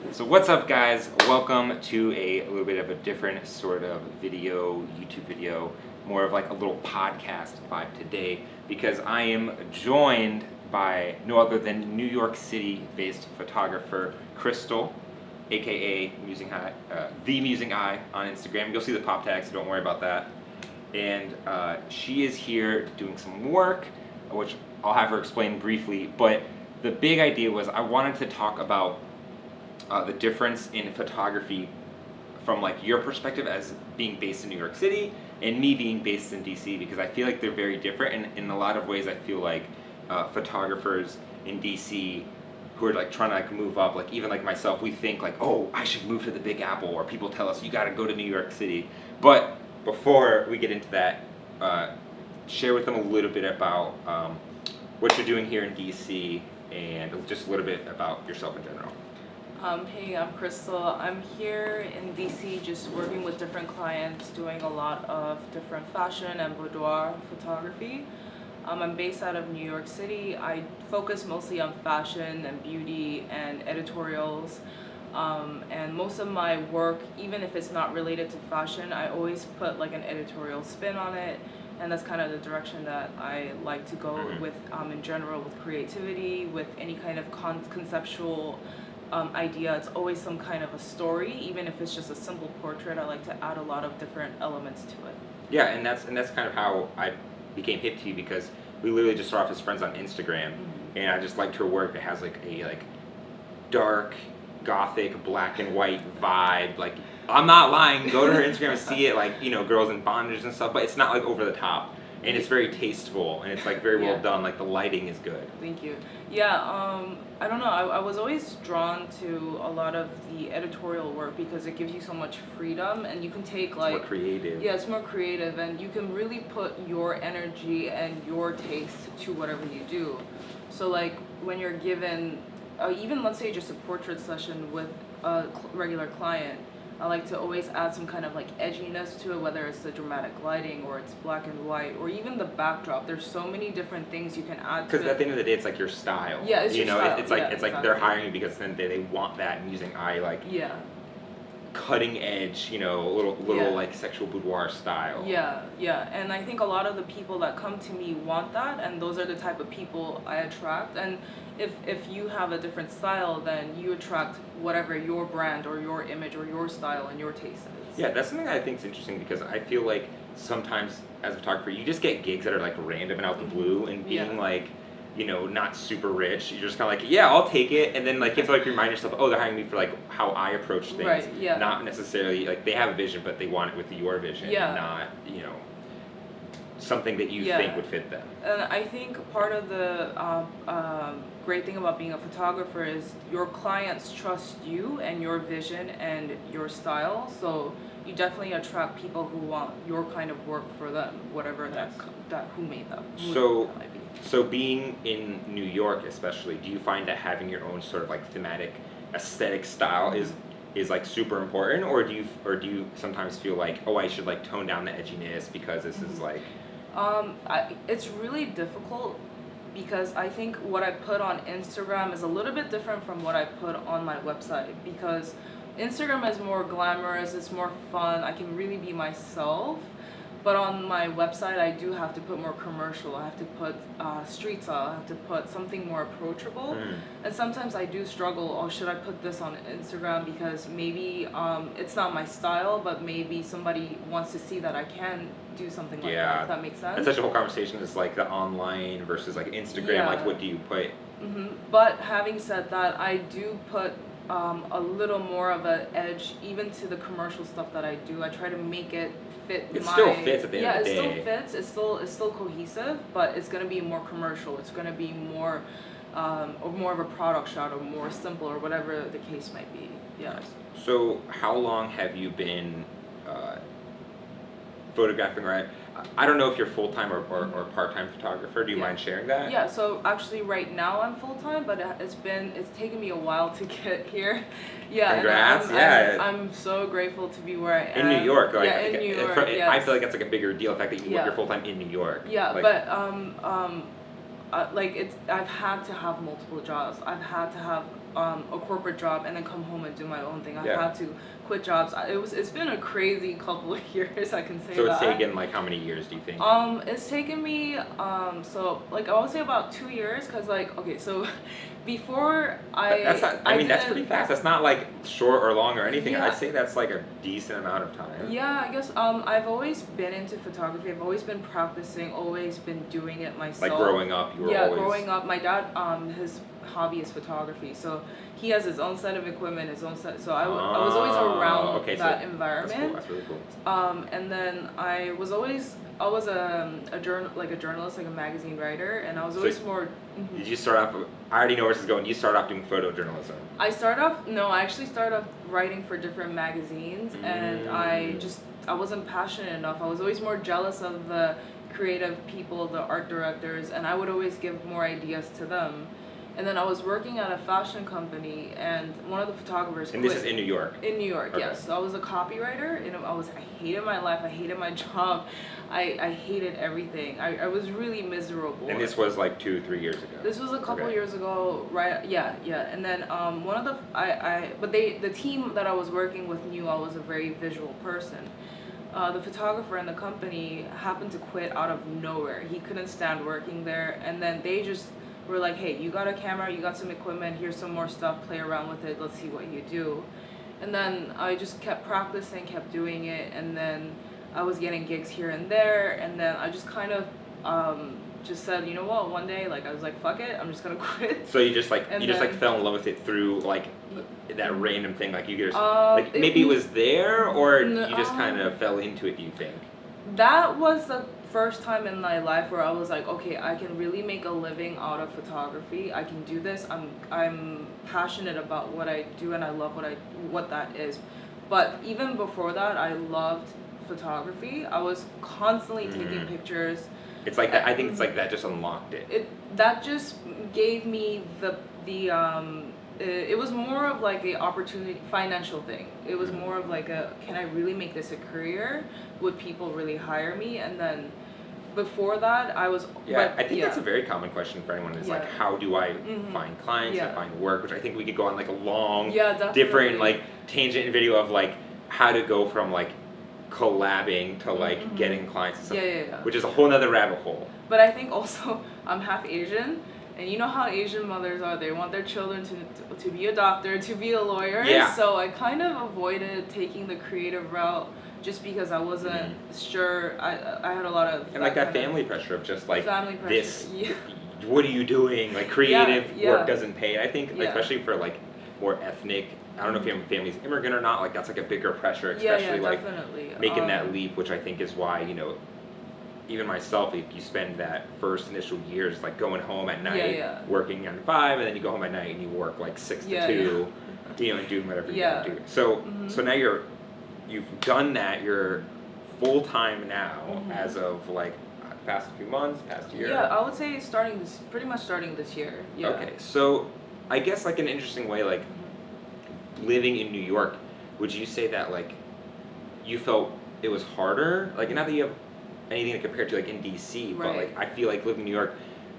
So what's up, guys? Welcome to a little bit of a different sort of video, YouTube video, more of like a little podcast vibe today, because I am joined by no other than New York City-based photographer Crystal, aka TheMusigEye on Instagram. You'll see the pop tag, so don't worry about that. And she is here doing some work, which I'll have her explain briefly. But the big idea was I wanted to talk about the difference in photography from like your perspective as being based in New York City and me being based in DC, because I feel like they're very different, and in a lot of ways I feel like photographers in DC who are like trying to like move up, like even like myself, we think like, oh, I should move to the Big Apple, or people tell us you got to go to New York City. But before we get into that, share with them a little bit about what you're doing here in DC and just a little bit about yourself in general. Hey, I'm Crystal. I'm here in DC just working with different clients, doing a lot of different fashion and boudoir photography. I'm based out of New York City. I focus mostly on fashion and beauty and editorials. And most of my work, even if it's not related to fashion, I always put like an editorial spin on it. And that's kind of the direction that I like to go with in general, with creativity, with any kind of conceptual idea. It's always some kind of a story, even if it's just a simple portrait. I like to add a lot of different elements to it. Yeah, and that's kind of how I became hip to you, because we literally just started off as friends on Instagram, and I just liked her work. It has like a dark, gothic, black and white vibe. Like, I'm not lying. Go to her Instagram and see it. Like, you know, girls in bondage and stuff, but it's not like over the top. And it's very tasteful, and it's like very well done. Like the lighting is good. Thank you. Yeah, I don't know. I was always drawn to a lot of the editorial work because it gives you so much freedom, and you can take like more creative. Yeah, it's more creative, and you can really put your energy and your taste to whatever you do. So like when you're given, even let's say just a portrait session with a regular client, I like to always add some kind of like edginess to it, whether it's the dramatic lighting or it's black and white or even the backdrop. There's so many different things you can add to it. Because at the end of the day, it's like your style. Yeah, it's you your know, style. it's like exactly. they're hiring you because then they want that music eye, like cutting edge, you know, little like sexual boudoir style. Yeah, and I think a lot of the people that come to me want that, and those are the type of people I attract. And if you have a different style, then you attract whatever your brand or your image or your style and your taste is. Yeah, that's something that I think is interesting, because I feel like sometimes as a photographer you just get gigs that are like random and out the blue, and being like, you know, not super rich, you're just kind of like, yeah, I'll take it, and then like you have to like remind yourself, oh, they're hiring me for like how I approach things, right, yeah. Not necessarily like they have a vision, but they want it with your vision, and not, you know, something that you think would fit them. And I think part of the great thing about being a photographer is your clients trust you and your vision and your style, so you definitely attract people who want your kind of work for them, whatever that who made them. So being in New York especially, do you find that having your own sort of like thematic aesthetic style is like super important, or do you sometimes feel like, oh, I should like tone down the edginess because this is like it's really difficult, because I think what I put on Instagram is a little bit different from what I put on my website, because Instagram is more glamorous, it's more fun, I can really be myself. But on my website, I do have to put more commercial. I have to put street style. I have to put something more approachable. And sometimes I do struggle. Oh, should I put this on Instagram? Because maybe it's not my style, but maybe somebody wants to see that I can do something like that. If that makes sense. It's such a whole conversation. Is like the online versus like Instagram. Like, what do you put? But having said that, I do put a little more of an edge even to the commercial stuff that I do. I try to make it fit. It still fits at the end of the day. Yeah, it still fits. It's still cohesive, but it's gonna be more commercial. It's gonna be more, or more of a product shot, or more simple, or whatever the case might be. Yeah. So how long have you been photographing? Right. I don't know if you're full-time or part-time photographer. Do you mind sharing that? Yeah, so actually right now I'm full-time, but it's taken me a while to get here. Yeah. Congrats. I'm so grateful to be where I am. In New York. Like, in New York, I feel like that's like a bigger deal, the fact that you're full-time in New York. Yeah, like, but like I've had to have multiple jobs. I've had to have a corporate job and then come home and do my own thing. I've Yeah. had to quit jobs. It's been a crazy couple of years, I can say So that. it's taken like how many years do you think? It's taken me so like I would say about 2 years, cause like okay, so before That's not, I mean, that's didn't- pretty fast. That's not like short or long or anything. Yeah. I'd say that's like a decent amount of time. Yeah, I guess I've always been into photography. I've always been practicing, always been doing it myself. Like growing up, you were Yeah, always. growing up, my dad his hobby is photography, so he has his own set of equipment, his own set. So I was always around okay, so that environment. That's cool. That's really cool. And then I was a journalist, like a magazine writer, and I was always more. Mhm. Did you start off? I already know where this is going. You start off doing photojournalism. I actually started off writing for different magazines, and I wasn't passionate enough. I was always more jealous of the creative people, the art directors, and I would always give more ideas to them. And then I was working at a fashion company, and one of the photographers And quit. this is in New York. In New York, Okay. yes. So I was a copywriter, and I hated my life. I hated my job. I hated everything. I was really miserable. And this was like 2-3 years ago. This was a couple Okay. years ago, right? Yeah. And then one of the team that I was working with knew I was a very visual person. The photographer in the company happened to quit out of nowhere. He couldn't stand working there, and then they just were like, "Hey, you got a camera, you got some equipment. Here's some more stuff. Play around with it. Let's see what you do." And then I just kept practicing, kept doing it, and then I was getting gigs here and there, and then I just kind of just said, you know what, one day, like, I was like, fuck it, I'm just gonna quit. So you just like And like then- fell in love with it through like that random thing, like you just like it- maybe it was there, or No, you just kind of fell into it. Do you think? That was the first time in my life where I was like, okay, I can really make a living out of photography. I can do this. I'm passionate about what I do, and I love what that is. But even before that, I loved photography. I was constantly taking pictures. It's like that. I think it's like that just unlocked it. That just gave me it was more of like a opportunity, financial thing. It was more of like can I really make this a career? Would people really hire me? And then before that, I was I think that's a very common question for anyone. Is like, Yeah. how do I find clients and Yeah. find work? Which I think we could go on like a long, definitely. different like tangent video of like how to go from like collabing to like getting clients and stuff. Yeah. Which is a whole nother rabbit hole. But I think also I'm half Asian, and you know how Asian mothers are. They want their children to be a doctor, to be a lawyer. Yeah. So I kind of avoided taking the creative route just because I wasn't sure. I had a lot of And like that kind of family pressure of just like family pressure. this, Yeah. what are you doing? Like creative Yeah. work doesn't pay. And I think Yeah. especially for like more ethnic, I don't know if your family's immigrant or not, like that's like a bigger pressure, especially like definitely. making that leap, which I think is why, you know, even myself, if you spend that first initial years like going home at night, Yeah. working 9 to 5, and then you go home at night and you work like 6 to 2, you know, and doing whatever you want to do. So so now you've done that, you're full time now as of like past few months, past year. Yeah, I would say pretty much starting this year. Yeah. Okay, so I guess like an interesting way, like living in New York, would you say that like you felt it was harder? Like not that you have anything to compare to like in DC, but like I feel like living in New York,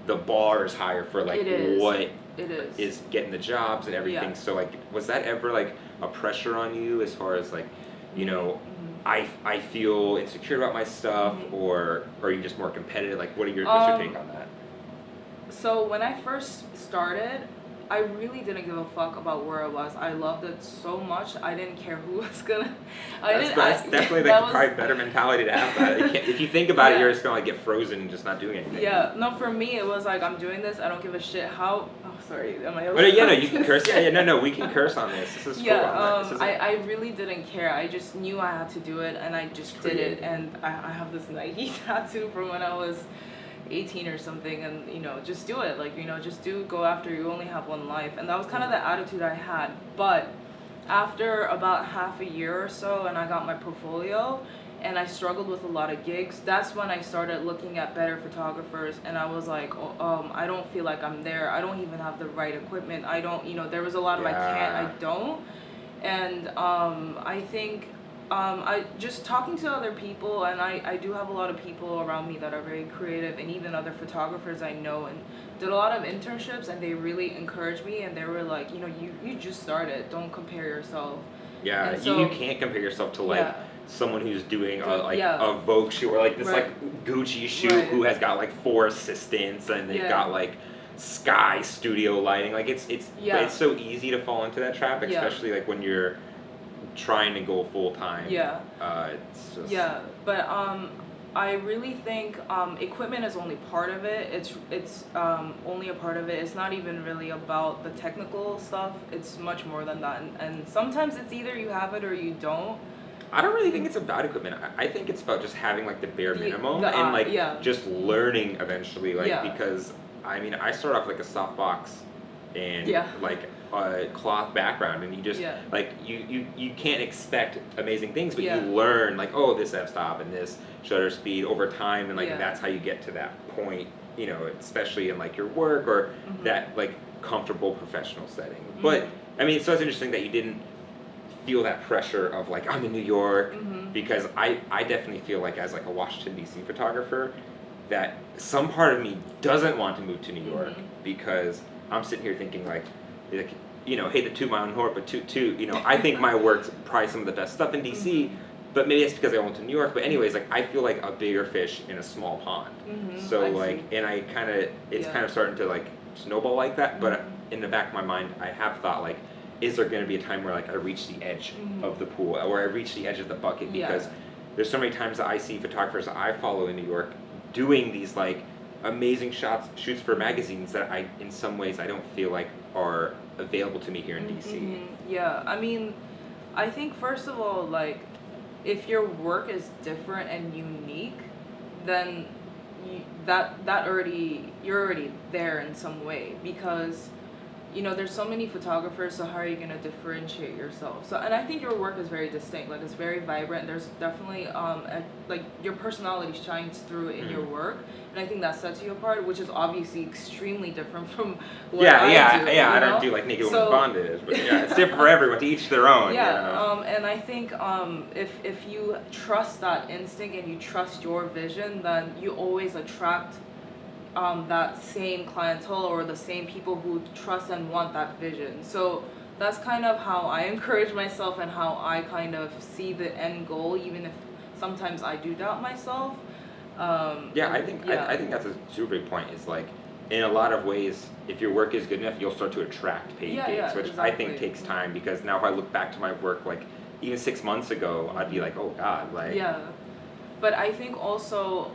the bar is higher for like what it is getting the jobs and everything. Yeah. So like was that ever like a pressure on you as far as like, you know, I feel insecure about my stuff, or are you just more competitive? Like what's your take on that? So when I first started, I really didn't give a fuck about where I was. I loved it so much. I didn't care who was gonna. That's definitely like probably better mentality to have. That if you think about it, you're just gonna like get frozen and just not doing anything. Yeah, no. For me, it was like I'm doing this. I don't give a shit how. Oh, sorry. Am I? But yeah, no, you can curse. Yeah, no, we can curse on this. This is cool. I really didn't care. I just knew I had to do it, and I just did it. And I have this Nike tattoo from when I was 18 or something, and you know, just do it. Like, you know, just go after. You only have one life, and that was kind of the attitude I had. But after about half a year or so, and I got my portfolio, and I struggled with a lot of gigs, that's when I started looking at better photographers, and I was like, I don't feel like I'm there. I don't even have the right equipment. I don't, you know, there was a lot of I can't, I don't. And I think I just talking to other people, and I do have a lot of people around me that are very creative, and even other photographers I know, and did a lot of internships, and they really encouraged me, and they were like, you just started, don't compare yourself. Yeah, And so, you can't compare yourself to like yeah, someone who's doing like yeah, a Vogue shoot or like this right, like Gucci shoot right, who has got like 4 assistants and they've yeah, got like sky studio lighting. Like but yeah, it's so easy to fall into that trap, yeah, especially like when you're trying to go full time. yeah. It's just Yeah, but I really think equipment is only part of it. It's only a part of it. It's not even really about the technical stuff. It's much more than that. And sometimes it's either you have it or you don't. I don't really think it's about equipment. I think it's about just having like the bare minimum and like Yeah, just learning eventually. Like yeah, because I mean I started off like a softbox and yeah, like a cloth background, and you just yeah, like you can't expect amazing things, but you yeah, learn like oh this f-stop and this shutter speed over time, and like yeah. that's how you get to that point. You know, especially in like your work or Mhm, that like comfortable professional setting. mhm, But I mean, so it's interesting that you didn't feel that pressure of like I'm in New York, mhm, because I definitely feel like as like a Washington D.C. photographer that some part of me doesn't want to move to New York mhm. because I'm sitting here thinking like hey the toot my own horn but toot I think my work's probably some of the best stuff in D.C. Mhm, But maybe it's because I went to New York. But anyways, like I feel like a bigger fish in a small pond. So I like, see. and I kind of it's Yeah. kind of starting to like snowball like that. But Mhm, in the back of my mind, I have thought like, is there going to be a time where like I reach the edge mhm. of the pool or I reach the edge of the bucket? Because Yeah. there's so many times that I see photographers that I follow in New York doing these like amazing shoots for magazines that I in some ways I don't feel like are available to me here in DC. Yeah, I mean, I think first of all, like, if your work is different and unique, then you're already there in some way, because there's so many photographers, so how are you going to differentiate yourself? So, and I think your work is very distinct, like it's very vibrant. There's definitely like your personality shines through in your work, and I think that sets you apart, which is obviously extremely different from what I do. I don't do like naked women's So bondage, but yeah, it's different for everyone, to each their own. yeah, and I think if you trust that instinct and you trust your vision, then you always attract that same clientele or the same people who trust and want that vision. So that's kind of how I encourage myself and how I kind of see the end goal, even if sometimes I do doubt myself. I think that's a super big point. Is like in a lot of ways, if your work is good enough, you'll start to attract paid gigs, which I think exactly. takes time, because now if I look back to my work, like even 6 months ago, I'd be like, oh God, like Yeah, but I think also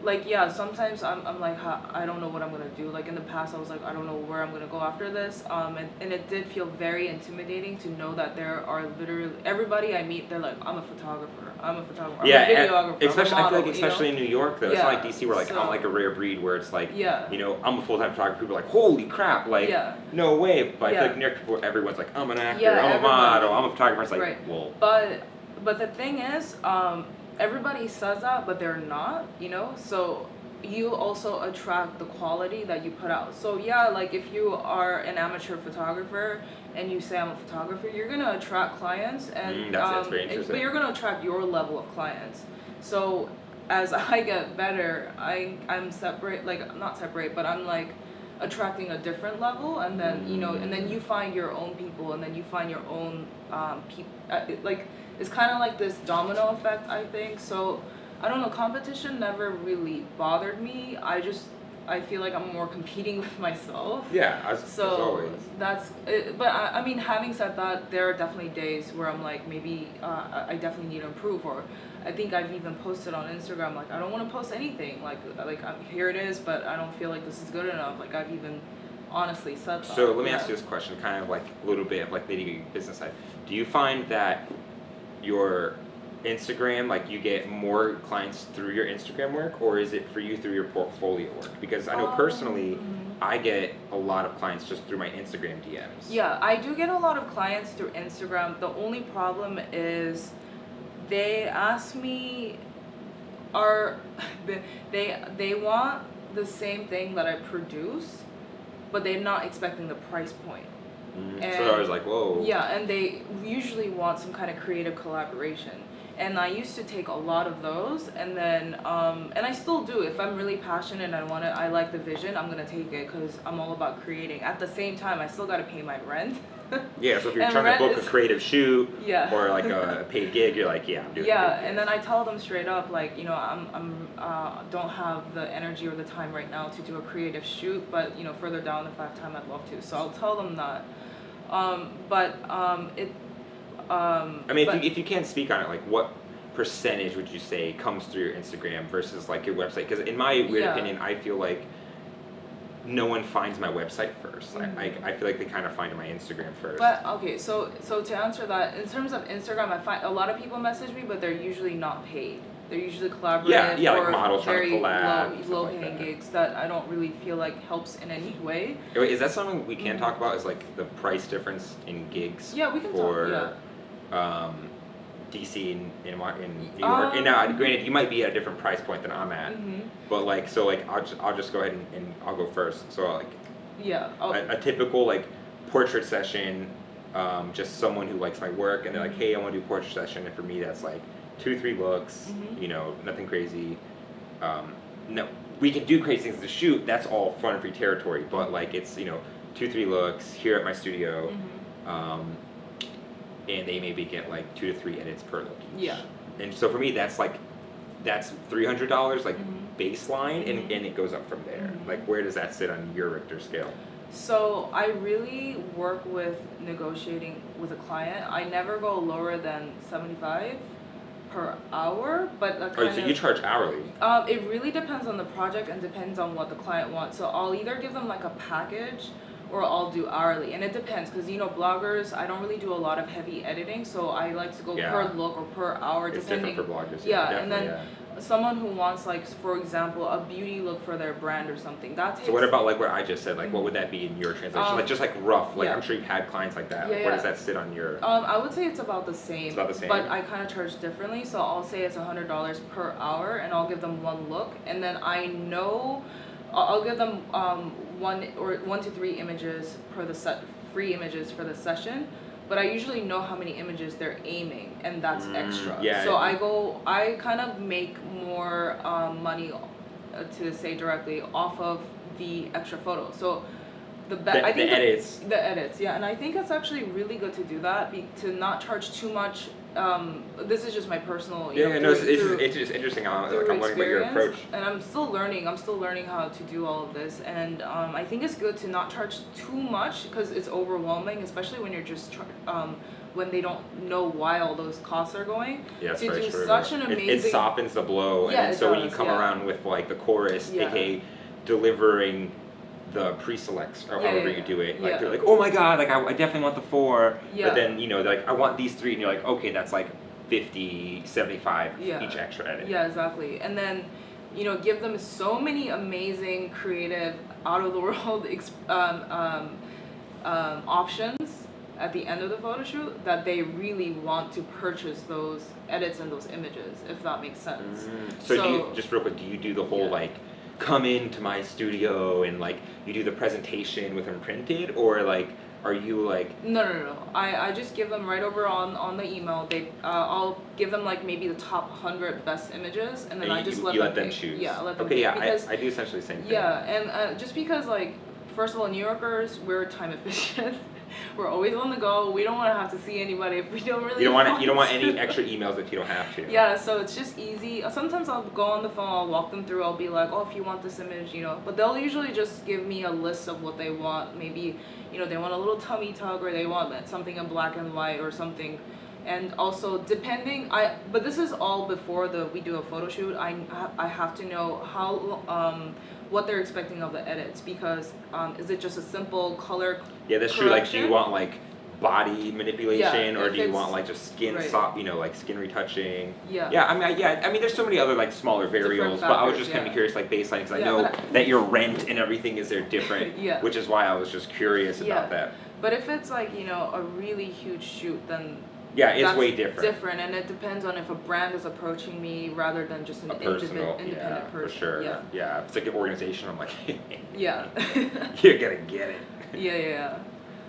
like yeah, sometimes I'm like I don't know what I'm gonna do. Like in the past I was like I don't know where I'm gonna go after this, and it did feel very intimidating to know that there are literally everybody I meet, they're like I'm a photographer, I'm a yeah, videographer, I'm a especially I feel model, like especially in New York though, it's not like Yeah, DC where like I'm so like a rare breed where it's like yeah, I'm a full-time photographer. People are like holy crap, like yeah, no way. But I feel yeah, like New York people, everyone's like I'm an actor, yeah, I'm a model, I'm a everybody, photographer. It's like right, well, but the thing is everybody says that, but they're not, so you also attract the quality that you put out. So yeah, like if you are an amateur photographer and you say I'm a photographer, you're gonna attract clients, and that's very interesting. but you're gonna attract your level of clients. So as I get better, I'm separate, like not separate, but I'm like attracting a different level, and then and then you find your own people, and then you find your own people. Like it's kind of like this domino effect, I think. So I don't know, competition never really bothered me. I feel like I'm more competing with myself. Yeah, as always. That's it. But I mean, having said that, there are definitely days where I'm like, maybe I definitely need to improve, or I think I've even posted on Instagram, like, I don't want to post anything. Like here it is, but I don't feel like this is good enough. Like, I've even honestly said that. So let me ask you this question, kind of like a little bit of like the business side. Do you find that your Instagram, like you get more clients through your Instagram work, or is it for you through your portfolio work? Because I know personally, I get a lot of clients just through my Instagram DMs. Yeah, I do get a lot of clients through Instagram. The only problem is they ask me, they want the same thing that I produce, but they're not expecting the price point. So I was like, whoa. Yeah, and they usually want some kind of creative collaboration. And I used to take a lot of those, and then and I still do. If I'm really passionate and I like the vision, I'm gonna take it because I'm all about creating. At the same time, I still gotta pay my rent. Yeah, so if you're And trying to book rent a creative shoot Yeah. or like a paid gig, you're like, yeah, I'm doing it. Yeah, and then I tell them straight up, like, I'm don't have the energy or the time right now to do a creative shoot, but further down if I have time, I'd love to. So I'll tell them that. I mean, if you can't speak on it, like what percentage would you say comes through your Instagram versus like your website? Because in my weird opinion, I feel like no one finds my website first. I feel like they kind of find my Instagram first. But okay, so to answer that, in terms of Instagram, I find a lot of people message me, but they're usually not paid. They're usually collaborative like or models trying to very collab, low like paying that. gigs that I don't really feel like helps in any way. Wait, is that something we can talk about? Is like the price difference in gigs? Yeah, we can for, DC and in New York. And now, granted, you might be at a different price point than I'm at, but like, so like, I'll just go ahead and I'll go first. So like, a typical like portrait session, just someone who likes my work and they're like, hey, I want to do a portrait session, and for me that's like 2-3 looks, nothing crazy. No, we can do crazy things to shoot. That's all fun and free territory, but like it's 2-3 looks here at my studio. And they maybe get like 2 to 3 edits per look each. Yeah. And so for me, that's $300 like baseline, and it goes up from there. Like, where does that sit on your Richter scale? So I really work with negotiating with a client. I never go lower than 75 per hour, but So you charge hourly? It really depends on the project and depends on what the client wants. So I'll either give them like a package, or I'll do hourly, and it depends because bloggers, I don't really do a lot of heavy editing, so I like to go per look or per hour, it's depending. Different for bloggers. And then someone who wants, like, for example, a beauty look for their brand or something, that takes. So what about like what I just said? Like, what would that be in your translation? Like just like rough. Like I'm sure you've had clients like that. Like, where does that sit on your? I would say it's about the same. It's about the same. But I kind of charge differently, so I'll say it's $100 per hour, and I'll give them one look, and then I'll give them 1 to 3 images per the set, free images for the session, but I usually know how many images they're aiming, and that's extra. Yeah. So I kind of make more money, to say directly, off of the extra photos. So I think the edits, yeah, and I think it's actually really good to do that, to not charge too much. This is just my personal. It's just interesting how I'm learning about your approach. And I'm still learning how to do all of this, and I think it's good to not charge too much because it's overwhelming, especially when you're just when they don't know why all those costs are going. Yeah, to do such an amazing. It softens the blow, and so when you come around with like the chorus, aka delivering the pre-selects or however you do it, like they're like, oh my god, like I definitely want the 4, but then they're like, I want these 3, and you're like, okay, that's like 50, 75 each extra edit. Yeah, exactly. And then give them so many amazing, creative, out of the world options at the end of the photo shoot that they really want to purchase those edits and those images, if that makes sense. So do you, just real quick, do you do the whole like come into my studio and like you do the presentation with them printed, or like are you like No. I just give them right over on the email. I'll give them like maybe the top 100 best images, and then I just let them choose. Yeah, let them pick. I do essentially the same thing. Yeah, and just because, like, first of all, New Yorkers, we're time efficient. We're always on the go. We don't want to have to see anybody if we don't really. You don't want any extra emails if you don't have to. Yeah, so it's just easy. Sometimes I'll go on the phone. I'll walk them through. I'll be like, oh, if you want this image, But they'll usually just give me a list of what they want. Maybe, they want a little tummy tuck, or they want something in black and white or something. And also, but this is all before we do a photo shoot. I have to know how what they're expecting of the edits, because is it just a simple color? Yeah, that's true. Like, do you want like body manipulation, or do you want like just skin soft, like skin retouching? Yeah. I mean, there's so many other like smaller variables, but I was just kind of curious, like baseline, because I know that your rent and everything is there different. Which is why I was just curious about that. But if it's like a really huge shoot, then it's way different. And it depends on if a brand is approaching me rather than just an independent person. For sure. If it's like an organization, I'm like, yeah, you're gonna get it. Yeah.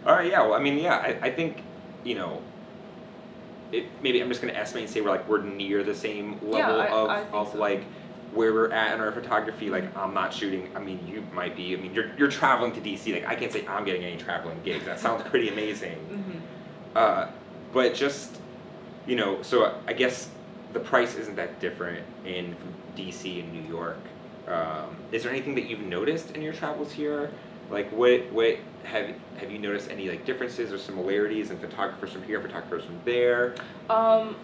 All right, yeah. Well, I mean, yeah, I think, you know, maybe I'm just gonna estimate and say we're near the same Yeah, level I think of so. like where we're at in our photography. Like, Mhm. I'm not shooting. I mean, you might be. I mean, you're traveling to DC. Like, I can't say I'm getting any traveling gigs. That sounds pretty amazing. Mhm. Uh, but just, you know, so I guess the price isn't that different in DC and New York. Is there anything that you've noticed in your travels here? Like, what have you noticed any like differences or similarities in photographers from here, photographers from there? Um,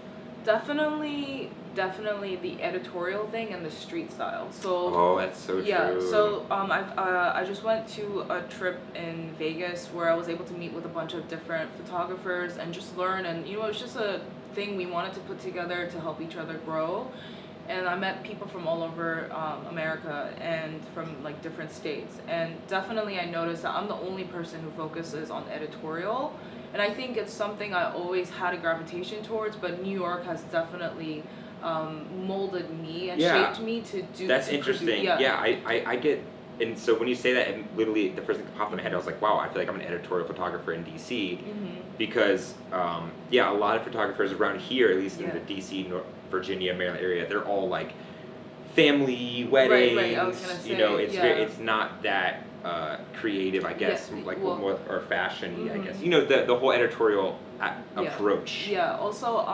definitely the editorial thing and the street style. So Oh, that's so yeah, true. so I just went to a trip in Vegas where I was able to meet with a bunch of different photographers and just learn, and you know, it's just a thing we wanted to put together to help each other grow. And I met people from all over America and from like different states. And definitely I noticed that I'm the only person who focuses on editorial. And I think it's something I always had a gravitation towards, but New York has definitely molded me and Yeah, shaped me to do that's to produce. interesting. Yeah. Yeah, I get, and so when you say that, and literally the first thing that popped in my head, I was like, wow, I feel like I'm an editorial photographer in DC Mhm. because, yeah, a lot of photographers around here, at least in Yeah. the DC, Virginia, Maryland area, they're all like family Right. I was weddings. gonna You know, say, it's yeah. it's not that creative, I Yeah. guess, like Well. more or fashion-y, I guess. Mhm. You know, the whole editorial Yeah. approach. Yeah. Also,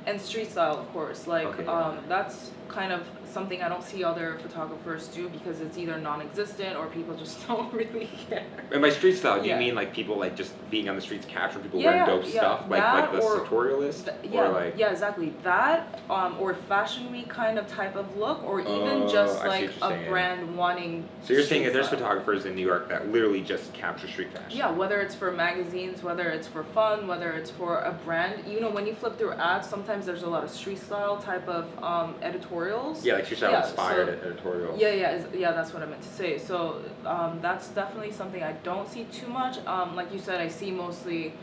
and street style, of course. Like, Okay, yeah. that's kind of something I don't see other photographers do because it's either non-existent or people just don't really care. And by street style, do you Yeah. mean like people like just being on the streets capturing people wearing Yeah, dope yeah, stuff, like that the or sartorialist, or like? yeah, exactly. That or fashion week kind of type of look, or even just I see like what you're a saying. brand wanting. So you're saying street that there's style. photographers in New York that literally just capture street fashion? Yeah, whether it's for magazines, whether it's for fun, whether it's for a brand. You know, when you flip through ads, sometimes there's a lot of street style type of editorials. Yeah, like street style Yeah, inspired so- editorials. Yeah, that's what I meant to say. So that's definitely something I don't see too much. Like you said, I see mostly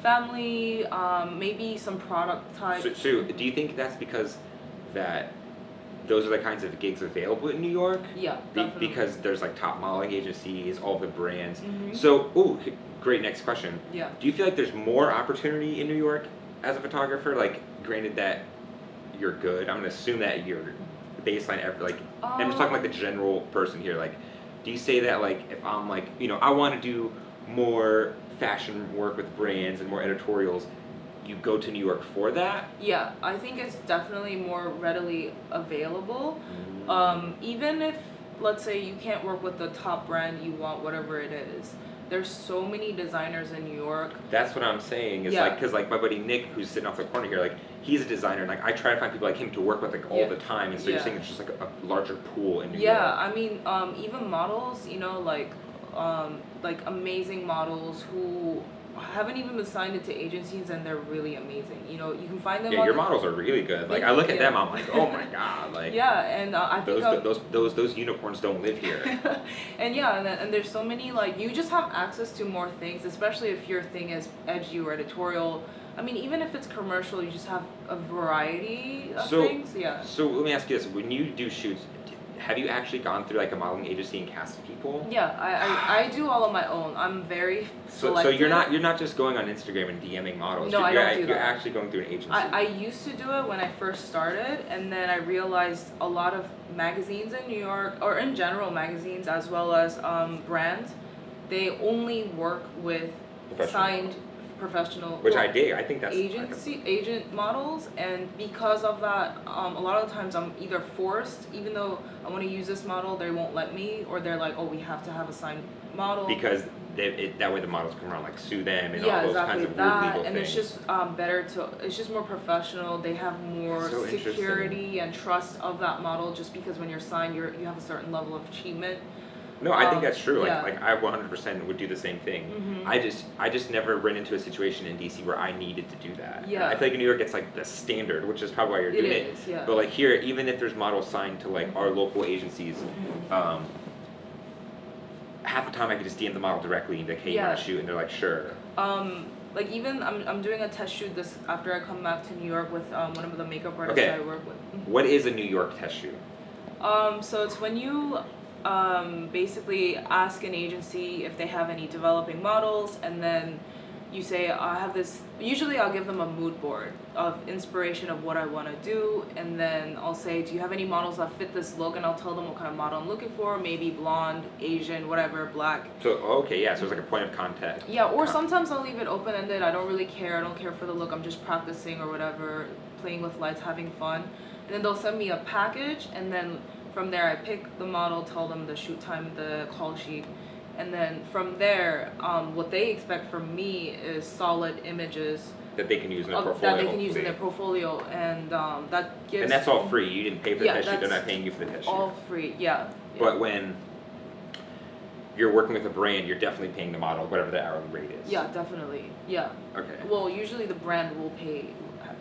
family, maybe some product type. So do you think that's because that those are the kinds of gigs available in New York? Yeah, definitely. Because there's like top modeling agencies, all the brands. Mhm. So, great next question. Yeah. Do you feel like there's more opportunity in New York as a photographer? Like, granted that you're good, I'm gonna assume that you're baseline ever. Like, I'm just talking like the general person here. Like, do you say that like if I'm like, you know, I want to do more fashion work with brands and more editorials, you go to New York for that? Yeah, I think it's definitely more readily available. Even if, let's say, you can't work with the top brand you want, whatever it is, there's so many designers in New York. That's what I'm saying. Is Yeah. like, cause like my buddy Nick, who's sitting off the corner here, like he's a designer, and like I try to find people like him to work with like all Yeah. the time. And so you're Yeah. saying it's just like a larger pool in New Yeah, York. I mean, even models, you know, like amazing models who haven't even been signed into agencies and they're really amazing. You know, you can find them Yeah, on your the- models are really good. Like I Thank look you, at yeah. them, I'm like, oh my god, like Yeah, and I think those unicorns don't live here. and yeah, and there's so many, like, you just have access to more things, especially if your thing is edgy or editorial. I mean, even if it's commercial, you just have a variety of things. Yeah. So let me ask you this: when you do shoots, have you actually gone through like a modeling agency and casted people? Yeah, I do all on my own. I'm very So selective. you're not just going on Instagram and DMing models. No, I don't do You're that. actually going through an agency. I used to do it when I first started, and then I realized a lot of magazines in New York, or in general magazines, as well as brands, they only work with Professional signed professional. Which I well, dig. I think that's agent models, and because of that, a lot of the times I'm either forced, even though I want to use this model, they won't let me, or they're like, oh, we have to have a signed model. because that way the models come around like sue them and Yeah, all those exactly kinds of that, weird legal and things. it's just better to. It's just more professional. They have more So interesting. security and trust of that model, just because when you're signed, you have a certain level of achievement. No, I think that's true. yeah. Like I 100% would do the same thing. Mhm. I just never ran into a situation in DC where I needed to do that. Yeah. I feel like in New York it's like the standard, which is probably why you're It doing is, yeah. But like here, even if there's models signed to like our local agencies, half the time I could just DM the model directly and be like, hey, you Yeah. want to shoot? And they're like, sure. Like even I'm doing a test shoot this after I come back to New York with one of the makeup artists Okay. I work with. What is a New York test shoot? So it's when you basically ask an agency if they have any developing models, and then you say, I have this, usually I'll give them a mood board of inspiration of what I want to do, and then I'll say, do you have any models that fit this look? And I'll tell them what kind of model I'm looking for, maybe blonde, Asian, whatever, black. So, okay, yeah, so it's like a point of contact. Yeah, or sometimes I'll leave it open-ended. I don't really care. I don't care for the look. I'm just practicing or whatever, playing with lights, having fun. And then they'll send me a package, and then from there I pick the model, tell them the shoot time, the call sheet. And then from there, what they expect from me is solid images that they can use in their portfolio. That they can use in their portfolio, and that gives. And that's all free. You didn't pay for the test sheet. They're not paying you for the test sheet. All free, yeah. But when you're working with a brand, you're definitely paying the model whatever the hourly rate is. Yeah, definitely. Yeah. Okay. Well, usually the brand will pay.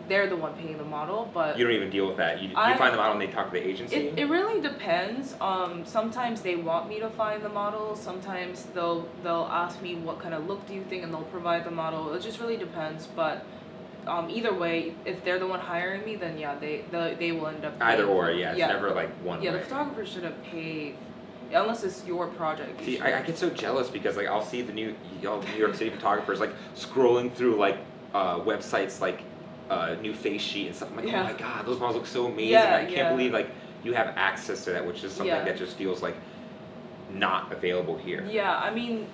They're the one paying the model, but you don't even deal with that. You find the model and they talk to the agency. It really depends. Sometimes they want me to find the model. Sometimes they'll ask me what kind of look do you think, and they'll provide the model. It just really depends. But either way, if they're the one hiring me, then yeah, they will end up paying. Either or, yeah. It's never like one way. Yeah, the photographer shouldn't pay unless it's your project. See, I get so jealous because like I'll see the New York City photographers like scrolling through like websites like new face sheet and stuff. I'm like, oh my god, those models look so amazing. I can't believe like you have access to that, which is something that just feels like not available here. Yeah, I mean,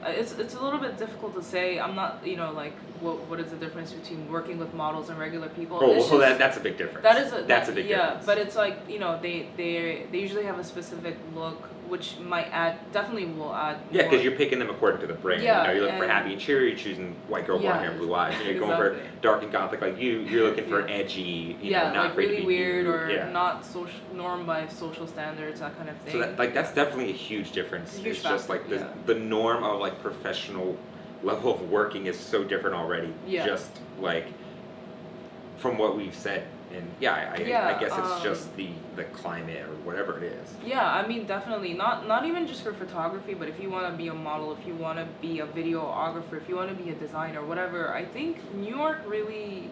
it's a little bit difficult to say. I'm not, like what is the difference between working with models and regular people? Oh, well, that's a big difference. That's a big difference. Yeah, but it's like they usually have a specific look, which might definitely will add. Yeah, because you're picking them according to the brand. Yeah, you're looking for happy and cheery, you're choosing white girl, blonde hair, and blue eyes. You're going for dark and gothic like you're looking for edgy, not like afraid really to be weird new. or not normed by social standards, that kind of thing. So that's definitely a huge difference. It's just like the norm of like professional level of working is so different already. Yeah. Just like from what we've said. And I guess it's just the climate or whatever it is. Yeah, I mean, definitely not even just for photography, but if you want to be a model, if you want to be a videographer, if you want to be a designer, whatever, I think New York really,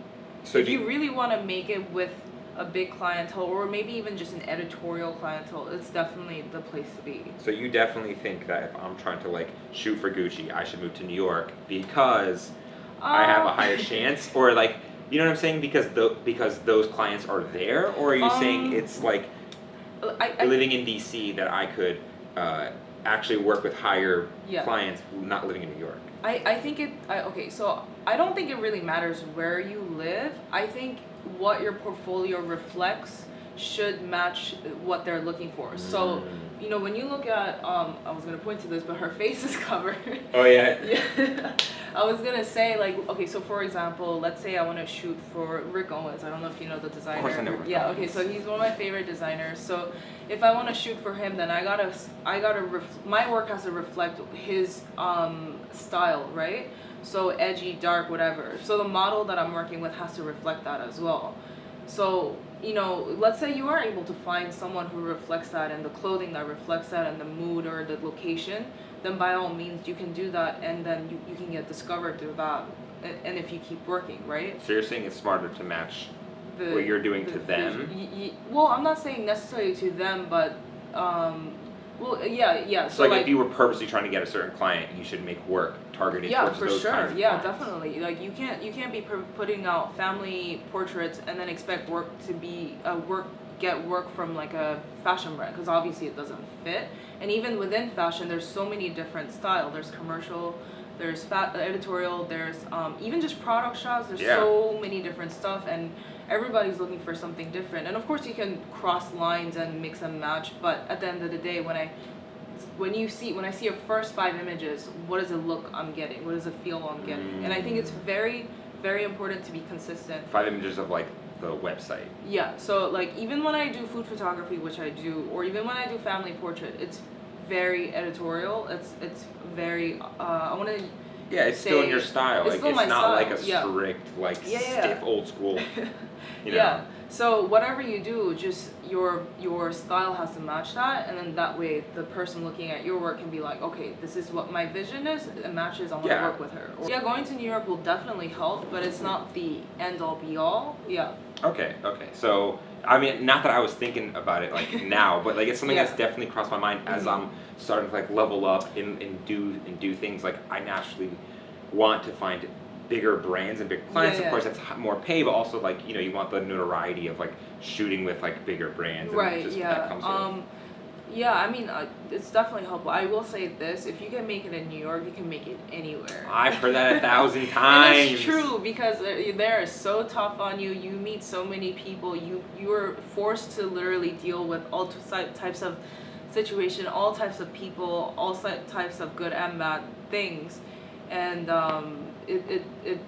if you really want to make it with a big clientele, or maybe even just an editorial clientele, it's definitely the place to be. So you definitely think that if I'm trying to like shoot for Gucci, I should move to New York because I have a higher chance, or like, you know what I'm saying? Because those clients are there, or are you saying it's like living in D.C. that I could actually work with higher clients not living in New York? I think okay, so I don't think it really matters where you live. I think what your portfolio reflects should match what they're looking for. So, when you look at, I was going to point to this, but her face is covered. Oh, yeah? Yeah. I was going to say, like, okay, so for example, let's say I want to shoot for Rick Owens. I don't know if you know the designer. Of course I know Rick Yeah, Owens. okay, so he's one of my favorite designers. So if I want to shoot for him, then my work has to reflect his style, right? So edgy, dark, whatever. So the model that I'm working with has to reflect that as well. So, let's say you are able to find someone who reflects that, and the clothing that reflects that, and the mood or the location, then by all means you can do that, and then you can get discovered through that, and if you keep working, right? So you're saying it's smarter to match what you're doing to them? Well, I'm not saying necessarily to them, but yeah. So like if you were purposely trying to get a certain client, you should make work targeted towards those kinds of clients. Definitely. Like you can't be putting out family portraits and then expect work to be get work from like a fashion brand, because obviously it doesn't fit. And even within fashion, there's so many different styles. There's commercial, there's editorial, there's even just product shots. There's so many different stuff, and everybody's looking for something different. And of course you can cross lines and mix and match, but at the end of the day, when I see your first 5 images, what is the look I'm getting? What is the feel I'm getting? And I think it's very, very important to be consistent. 5 images of like the website. Yeah, so like even when I do food photography, which I do, or even when I do family portrait, it's very editorial. It's very I want to. Yeah, it's still in your style. It's not style. like a strict, stiff old school. Yeah. So whatever you do, just your style has to match that, and then that way the person looking at your work can be like, okay, this is what my vision is. It matches. I want to work with her. Going to New York will definitely help, but it's not the end all be all. Yeah. Okay. So I mean, not that I was thinking about it like now, but like it's something Yeah. that's definitely crossed my mind as I'm starting to like level up and do things. Like I naturally want to find bigger brands and bigger clients. Yeah, Of course, yeah. that's more pay, but also like you want the notoriety of like shooting with like bigger brands and Right, just what yeah. that comes with. Yeah, I mean, it's definitely helpful. I will say this, if you can make it in New York, you can make it anywhere. I've heard that 1,000 And times. it's true because they're so tough on you. You meet so many people. You are forced to literally deal with all types of situation, all types of people, all types of good and bad things, and it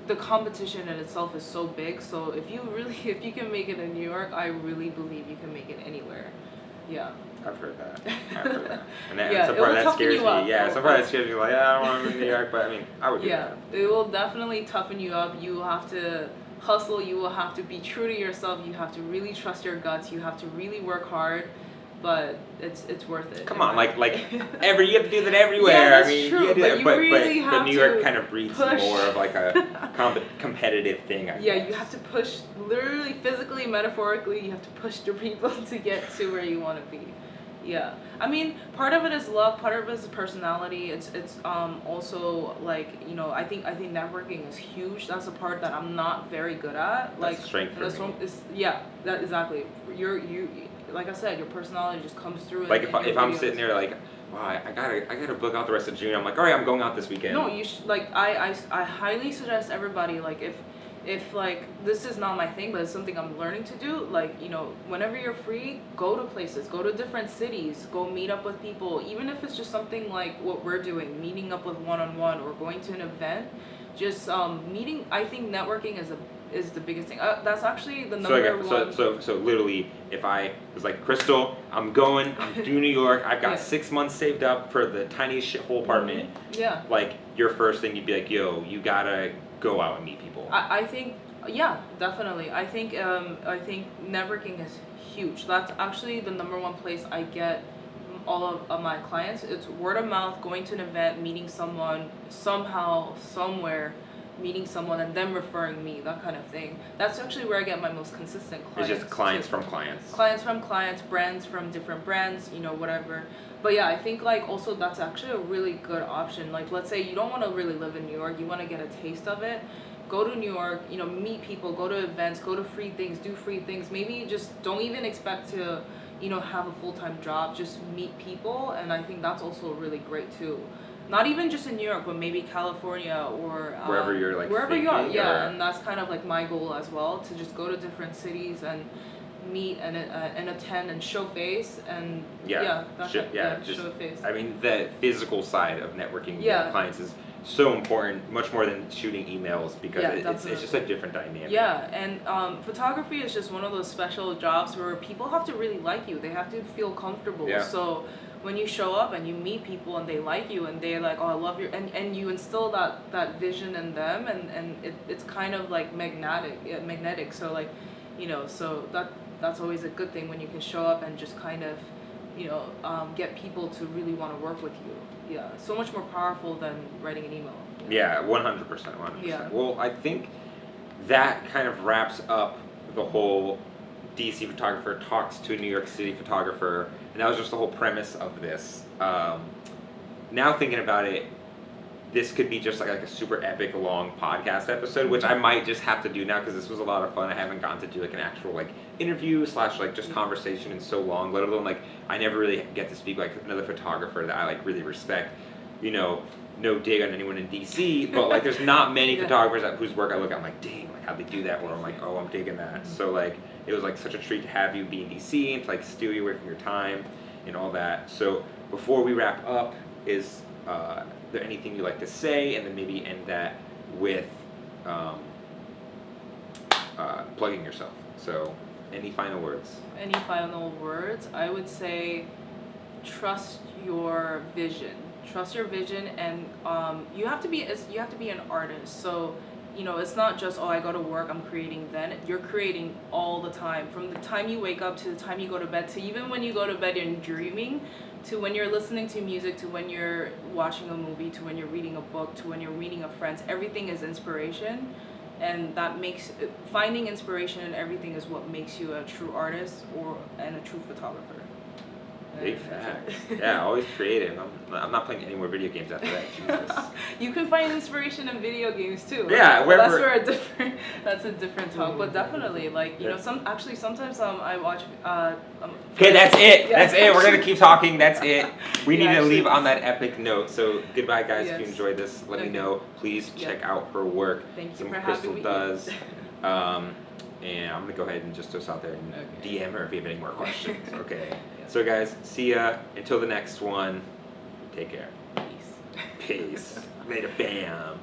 the competition in itself is so big. So if you can make it in New York, I really believe you can make it anywhere. Yeah. I've heard that. I've heard that. And that, Yeah, some it part will that toughen scares you me. up. Yeah, some part that scares me. Like, I don't want to move to New York, but I mean, I would do Yeah, that. it will definitely toughen you up. You will have to hustle. You will have to be true to yourself. You have to really trust your guts. You have to really work hard, but it's worth it. Come on, like you have to do that everywhere. Yeah, that's I mean, true, you do but that, you but really have New York to kind of breeds push. more of like a competitive thing. I Yeah, guess. you have to push, literally, physically, metaphorically. You have to push the people to get to where you want to be. Yeah, I mean, part of it is luck, part of it is personality. It's also like I think networking is huge. That's a part that I'm not very good at. Like That's strength for and that's me. one is yeah, that exactly. You like I said, your personality just comes through. Like in if your I'm videos. sitting there like, wow, I gotta book out the rest of June. I'm like, all right, I'm going out this weekend. No, you should like I highly suggest everybody like if like this is not my thing, but it's something I'm learning to do, like whenever you're free, go to places, go to different cities, go meet up with people, even if it's just something like what we're doing, meeting up with one-on-one or going to an event, just meeting. I think networking is the biggest thing. That's actually the number one. So literally, if I was like, Crystal, I'm due New York. I've got Yeah. 6 months saved up for the tiniest shithole apartment. Yeah. Like your first thing, you'd be like, yo, you gotta go out and meet people. I think yeah, definitely. I think networking is huge. That's actually the number one place I get all of my clients. It's word of mouth, going to an event, meeting someone somehow, somewhere, meeting someone and them referring me, that kind of thing. That's actually where I get my most consistent It's clients. just clients from clients. Clients from clients, brands from different brands, whatever. But yeah, I think like also that's actually a really good option. Like let's say you don't want to really live in New York, you want to get a taste of it. Go to New York, meet people, go to events, go to free things, do free things. Maybe just don't even expect to, have a full-time job. Just meet people, and I think that's also really great too. Not even just in New York, but maybe California or Wherever you're like wherever you are. thinking, Yeah, or- and that's kind of like my goal as well, to just go to different cities and meet and attend and show face and that's just show face. I mean, the physical side of networking with Yeah. clients is so important, much more than shooting emails, because Yeah, it's just a different dynamic. Yeah, and photography is just one of those special jobs where people have to really like you. They have to feel comfortable. Yeah. So when you show up and you meet people and they like you and they're like, oh, I love your, and you instill that vision in them, and it's kind of like magnetic. So like, so that's always a good thing when you can show up and just kind of, get people to really want to work with you. Yeah, so much more powerful than writing an email. Yeah, 100%, 100%. Yeah. Well, I think that kind of wraps up the whole DC photographer talks to a New York City photographer, and that was just the whole premise of this. Now thinking about it, this could be just like a super epic long podcast episode, which I might just have to do now because this was a lot of fun. I haven't gotten to do like an actual like interview / like just conversation in so long, let alone like I never really get to speak like another photographer that I like really respect. No dig on anyone in DC, but like there's not many Yeah. photographers whose work I look at, I'm like, dang, like how'd they do that? Or I'm like, oh, I'm digging that. So like it was like such a treat to have you be in DC and to like steal you away from your time and all that. So before we wrap up, is there anything you'd like to say, and then maybe end that with plugging yourself? So any final words? Any final words? I would say trust your vision. Trust your vision, and you have to be an artist. So it's not just, oh, I go to work, I'm creating. Then you're creating all the time, from the time you wake up to the time you go to bed, to even when you go to bed and dreaming, to when you're listening to music, to when you're watching a movie, to when you're reading a book, to when you're meeting a friend. Everything is inspiration, and that makes finding inspiration in everything is what makes you a true artist and a true photographer. Big facts. Yeah, always creative. I'm not playing any more video games after that. Jesus. You can find inspiration in video games too. Yeah, but that's a different talk. But definitely, like sometimes I watch. Okay, that's it. Yeah. That's it. We're gonna keep talking. That's it. We need Yeah, to leave actually- on that epic note. So goodbye, guys. If you Yes. enjoyed this, let me Okay. know. Please Yeah. check out her work. Thank you Some for having Crystal me. does. And I'm gonna go ahead and just throw this out there and Okay. DM her if you have any more questions. Okay. Yeah. So guys, see ya. Until the next one. Take care. Peace. Peace. Later, fam.